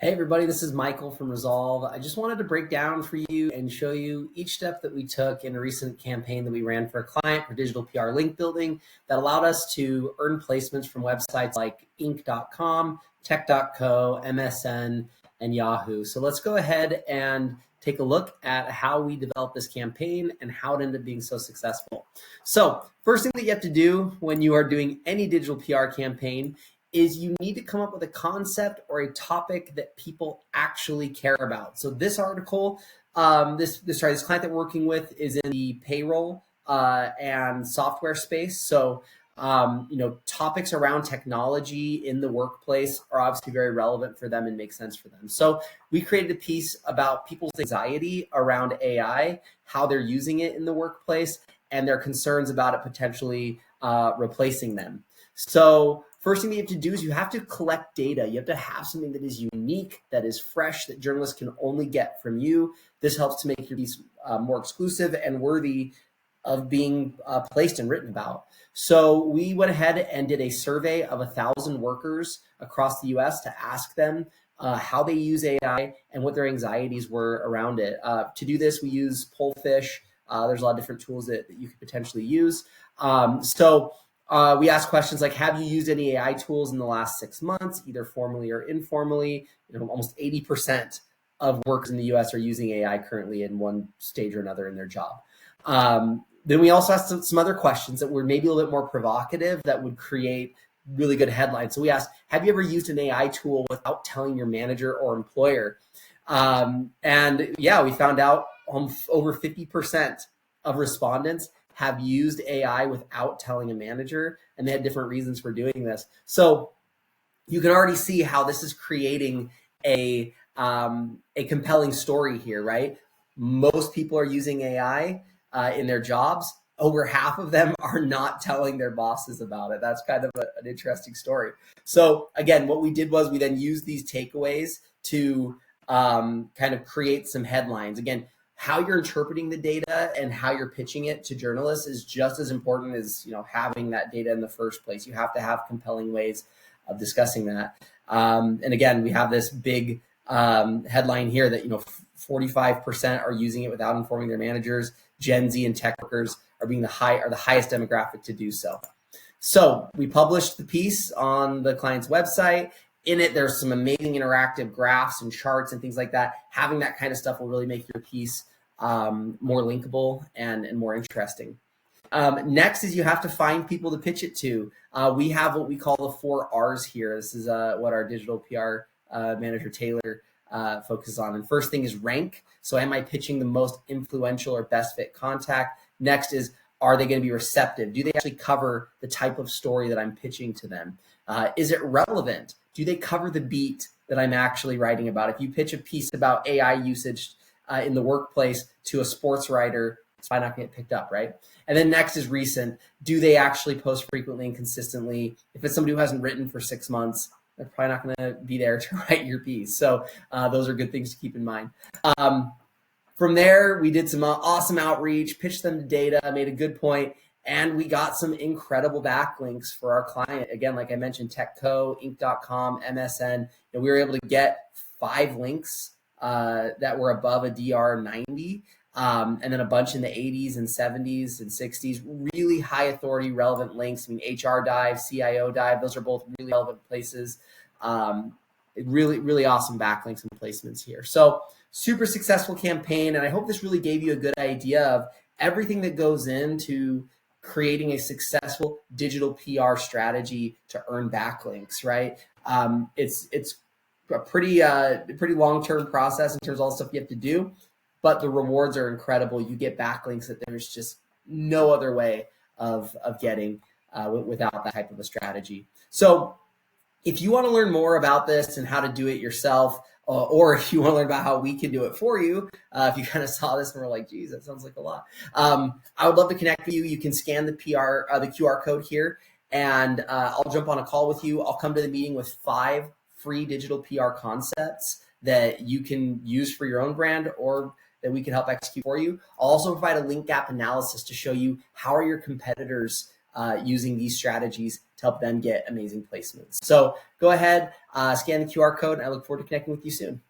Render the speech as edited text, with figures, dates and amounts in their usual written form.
Hey everybody, this is Michael from Resolve. I just wanted to break down for you and show you each step that we took in a recent campaign that we ran for a client for digital PR link building that allowed us to earn placements from websites like Inc.com, Tech.co, MSN, and Yahoo. So let's go ahead and take a look at how we developed this campaign and how it ended up being so successful. So first thing that you have to do when you are doing any digital PR campaign is you need to come up with a concept or a topic that people actually care about. So this article, this client that we're working with is in the payroll and software space. So, topics around technology in the workplace are obviously very relevant for them and make sense for them. So we created a piece about people's anxiety around AI, how they're using it in the workplace, and their concerns about it potentially replacing them. So first thing you have to do is you have to collect data. You have to have something that is unique, that is fresh, that journalists can only get from you. This helps to make your piece more exclusive and worthy of being placed and written about. So we went ahead and did a survey of 1,000 workers across the US to ask them how they use AI and what their anxieties were around it. To do this, we use Pollfish. There's a lot of different tools that you could potentially use. We asked questions like, have you used any AI tools in the last 6 months, either formally or informally? Almost 80% of workers in the US are using AI currently in one stage or another in their job. Then we also asked some other questions that were maybe a little bit more provocative that would create really good headlines. So we asked, have you ever used an AI tool without telling your manager or employer? We found out over 50% of respondents have used AI without telling a manager, and they had different reasons for doing this. So you can already see how this is creating a compelling story here, right? Most people are using AI in their jobs. Over half of them are not telling their bosses about it. That's kind of an interesting story. So again, what we did was we then used these takeaways to kind of create some headlines. Again, how you're interpreting the data and how you're pitching it to journalists is just as important as having that data in the first place. You have to have compelling ways of discussing that. And again, we have this big headline here that 45% are using it without informing their managers. Gen Z and tech workers are the highest demographic to do so. So we published the piece on the client's website. In it, there's some amazing interactive graphs and charts and things like that. Having that kind of stuff will really make your piece more linkable and more interesting. Next is you have to find people to pitch it to. We have what we call the 4 R's here. This is what our digital PR manager, Taylor, focuses on. And first thing is rank. So am I pitching the most influential or best fit contact? Next is, are they going to be receptive? Do they actually cover the type of story that I'm pitching to them? Is it relevant? Do they cover the beat that I'm actually writing about? If you pitch a piece about AI usage in the workplace to a sports writer, it's probably not going to get picked up, right? And then next is recent. Do they actually post frequently and consistently? If it's somebody who hasn't written for 6 months, they're probably not going to be there to write your piece. So those are good things to keep in mind. From there, we did some awesome outreach, pitched them to data, made a good point, and we got some incredible backlinks for our client. Again, like I mentioned, TechCo, Inc.com, MSN. We were able to get 5 links that were above a DR 90, and then a bunch in the 80s and 70s and 60s. Really high authority, relevant links. HR Dive, CIO Dive, those are both really relevant places. Really, really awesome backlinks and placements here. So super successful campaign, and I hope this really gave you a good idea of everything that goes into creating a successful digital PR strategy to earn backlinks, right? It's a pretty long-term process in terms of all the stuff you have to do, but the rewards are incredible. You get backlinks that there's just no other way of getting without that type of a strategy. So if you want to learn more about this and how to do it yourself, or if you want to learn about how we can do it for you, if you kind of saw this and were like, geez, that sounds like a lot. I would love to connect with you. You can scan the QR code here, and I'll jump on a call with you. I'll come to the meeting with 5 free digital PR concepts that you can use for your own brand or that we can help execute for you. I'll also provide a link gap analysis to show you how are your competitors using these strategies to help them get amazing placements. So go ahead, scan the QR code, and I look forward to connecting with you soon.